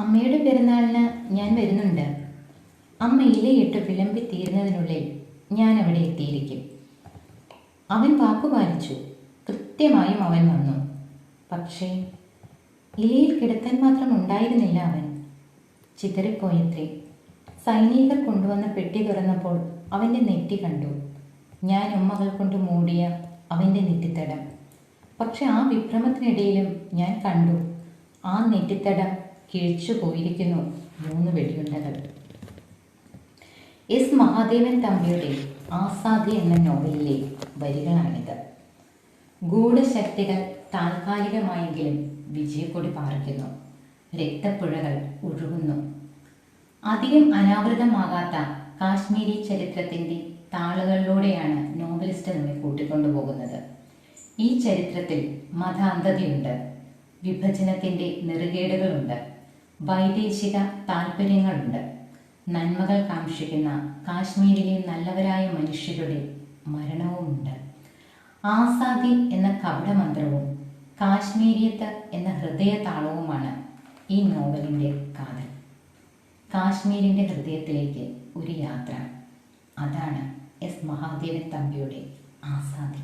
അമ്മയുടെ പിറന്നാളിന് ഞാൻ വരുന്നുണ്ട്. അമ്മ ഇലയിട്ട് വിളമ്പി തീരുന്നതിനുള്ളിൽ ഞാൻ അവിടെ എത്തിയിരിക്കും. അവൻ വാക്കു പാലിച്ചു. കൃത്യമായും അവൻ വന്നു. പക്ഷേ ഇലയിൽ കിടത്താൻ മാത്രം ഉണ്ടായിരുന്നില്ല അവൻ. ചിതറിപ്പോയത്രേ. സൈനികർ കൊണ്ടുവന്ന പെട്ടി തുറന്നപ്പോൾ അവൻ്റെ നെറ്റി കണ്ടു. ഞാൻ ഉമ്മകൾ കൊണ്ട് മൂടിയ അവൻ്റെ നെറ്റിത്തടം. പക്ഷെ ആ വിഭ്രമത്തിനിടയിലും ഞാൻ കണ്ടു, ആ നെറ്റിത്തടം കിഴിച്ചു പോയിരിക്കുന്നു 3 വെടിയുണ്ടകൾ. എസ് മഹാദേവൻ തമ്പിയുടെ ആസാദി എന്ന നോവലിലെ വരികളാണിത്. ഗൂഢശക്തികൾ താൽക്കാലികമായെങ്കിലും വിജയക്കൊടി പാറിക്കുന്നു. രക്തപ്പുഴകൾ ഒഴുകുന്നു. അധികം അനാവൃതമാകാത്ത കാശ്മീരി ചരിത്രത്തിൻ്റെ താളുകളിലൂടെയാണ് നോവലിസ്റ്റ് നമ്മെ കൂട്ടിക്കൊണ്ടുപോകുന്നത്. ഈ ചരിത്രത്തിൽ മതാന്ധതയുണ്ട്, വിഭജനത്തിൻ്റെ നെറുകേടുകളുണ്ട്, വൈദേശിക താൽപ്പര്യങ്ങളുണ്ട്, നന്മകൾ കാക്ഷിക്കുന്ന കാശ്മീരിലെ നല്ലവരായ മനുഷ്യരുടെ മരണവുമുണ്ട്. ആസാദി എന്ന കപടമന്ത്രവും കാശ്മീരിയത്ത് എന്ന ഹൃദയതാളവുമാണ് ഈ നോവലിൻ്റെ കാതൽ. കാശ്മീരിൻ്റെ ഹൃദയത്തിലേക്ക് ഒരു യാത്ര. അതാണ് എസ് മഹാദേവൻ തമ്പിയുടെ ആസാദി.